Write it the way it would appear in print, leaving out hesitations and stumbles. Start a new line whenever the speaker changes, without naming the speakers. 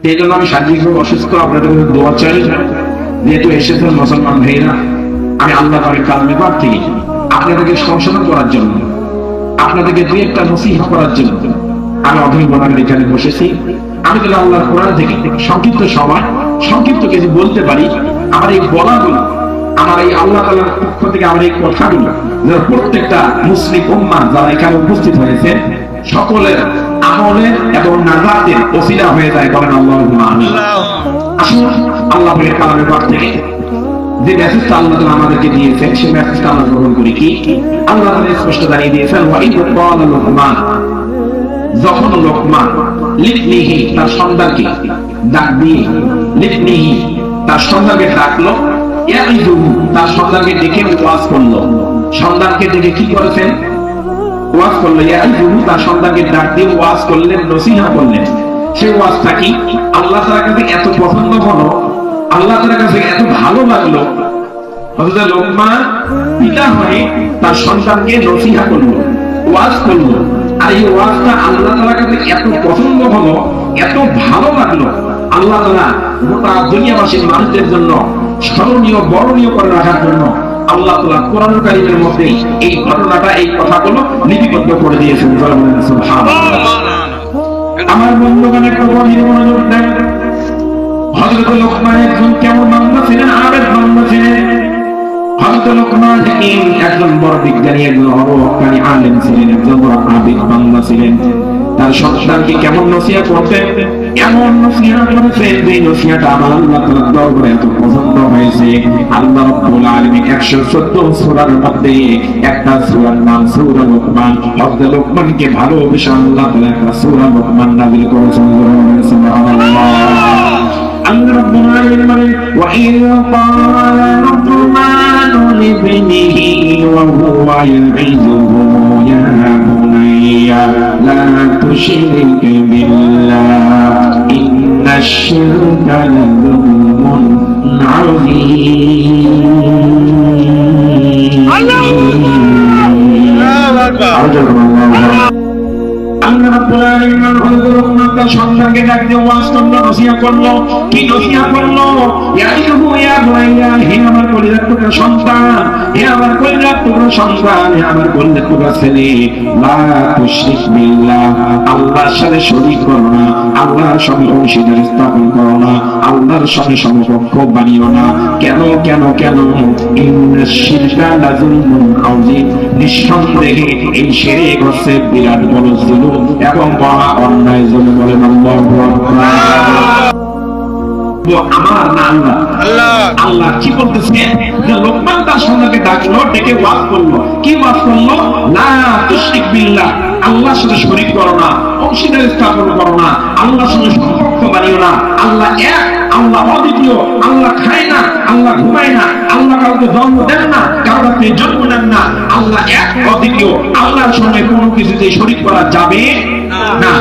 সেই জন্য আমি শারীরিকভাবে অসুস্থ, আপনাদের দোয়া চাই। যেহেতু এসেছেন মুসলমান ভাইরা, আমি আল্লাহ পাকের কালামে পাক থেকে আপনাদেরকে সংশোধন করার জন্য, আপনাদেরকে দুই একটা নসিহত করার জন্য আমি অধীন বনামের এখানে বসেছি। আমি যদি আল্লাহর কোরআন থেকে সংক্ষিপ্ত সময় সংক্ষিপ্ত কিছু বলতে পারি, আমার এই বলাগুলো, আমার এই আল্লাহ তাআলার পক্ষ থেকে আমার এই কথাগুলো প্রত্যেকটা মুসলিম উম্মাহ যারা এখানে উপস্থিত হয়েছে সকলের আমলের এবং নাজাতের ওসিলা হয়ে যায়। বলেন আল্লাহুম্মা আমিন। আসুন আল্লাহ পাকের কালামের পাক থেকে যে মেসেজটা আল্লাহ তাআলা আমাদেরকে দিয়েছেন সেই মেসেজটা আমরা গ্রহণ করি। কি আল্লাহ তাআলা স্পষ্ট জানিয়ে দিয়েছেন, ওয়া ইয ক্বালা লুকমান, যখন লোকমান লিবনিহি তার সন্তানকে ডাক দিয়ে, লিবনিহি তার সন্তানকে ডাকলো, ইয়াইযুহু তার সন্তানকে ডেকে ওয়াজ করলো। সন্তানকে ডেকে কি করেছেন? ওয়াজ করলো। ইয়াইযুহু তার সন্তানকে ডাক দিয়ে ওয়াজ করলেন, নসিহত করলেন। সেই ওয়াজটা কি আল্লাহ তাআলার কাছে এত পছন্দ হলো, আল্লাহ তাআলার কাছে এত ভালো লাগলো, হযরত লোকমান পিতা হয়ে তার সন্তানকে নসিহত করলো, ওয়াজ করলো। আর এই ওয়াজটা আল্লাহ তাআলার কাছে এত পছন্দ হলো, এত ভালো লাগলো, আল্লাহ তাআলা গোটা দুনিয়াবাসীর মানুষদের জন্য স্মরণীয় বরণীয় করে রাখার জন্য আল্লাহ তাআলা কোরআন কারীমের মধ্যে এই ঘটনাটা, এই কথাগুলো লিপিবদ্ধ করে দিয়েছেন। সুবহানাল্লাহ। আমার বন্ধুগণ একটু গভীর মনোযোগ দেন। হযরত লোকমান একজন কেমন বান্দা ছিলেন? আবেদ বান্দা ছিলেন। হযরত লোকমান একজন বড় বিজ্ঞানী, একজন অবজ্ঞানী আলেম ছিলেন, একজন বড় আবেদ বান্দা ছিলেন। তার সন্তানকে কেমন নসিহত করতেন? এমন নসিহত করেছেন যে নসিহতটা আমার আল্লাহ তাআলার দরবারে এত পছন্দ হয়েছে। আল্লাহ রাব্বুল আলামিন 114 সূরার মধ্যে একটা সূরার নাম সূরা লোকমান। হযরত লোকমানকে ভালোবেসে আল্লাহ তাআলা একটা সূরা লোকমান নাযিল করেছেন। সুবহানাল্লাহ। আল্লাহ রাব্বুল আলামিন বলেন, ওয়া ইয ক্বালা লুকমানু লিবনিহি ওয়া হুয়া ইয়াইযুহু ইয়া বুনাইয়া লা তুশরিক বিল্লাহ ইন্নাশ শিরকা লাযুলমুন আযীম। আল্লাহু আকবার। আল্লাহ রাব্বুল আলামিন লোকমান তার সন্তানকে ডাক দিয়ে ওয়াজ করলো, নসিহত করলো। কি নসিহত করলো? ইয়াইযুহু ইয়া বুনাইয়া, হে আমার কলিজার টুকরা সন্তান, হে আমার কলিজার টুকরা সন্তান, হে আমার কলিজার টুকরা ছেলে, লা তুশরিক বিল্লাহ, আল্লাহর সাথে শরীক করো না, আল্লাহর সঙ্গে অংশীদার স্থাপন করো না, আল্লাহর সঙ্গে সমকক্ষ বানিও না। কেন কেন কেন? ইন্নাশ শিরকা লাযুলমুন আযীম, নিঃসন্দেহে এই শিরক হচ্ছে বিরাট বড় জুলুম এবং মহা অন্যায় জুলুম। বলেন আল্লাহু আকবার। আমার না আল্লাহ। আল্লাহ কি বলতেছে? যে লোকমান তার সন্তানকে ডাকলো, ডেকে ওয়াজ করলো। কি ওয়াজ করলো? লা তুশরিক বিল্লাহ, আল্লাহর সাথে শরীক করো না, অংশীদার স্থাপন করো না, আল্লাহর সাথে সম্পর্ক বানিও না। আল্লাহ এক, আল্লাহ অদ্বিতীয়, আল্লাহ খায় না, আল্লাহ ঘুমায় না, আল্লাহ কাউকে জন্ম দেন না, কাউকে আপনি জন্ম নেন না। আল্লাহ এক, অদ্বিতীয়, আল্লাহর সঙ্গে কোনো কিছুতে শরীক করা যাবে না।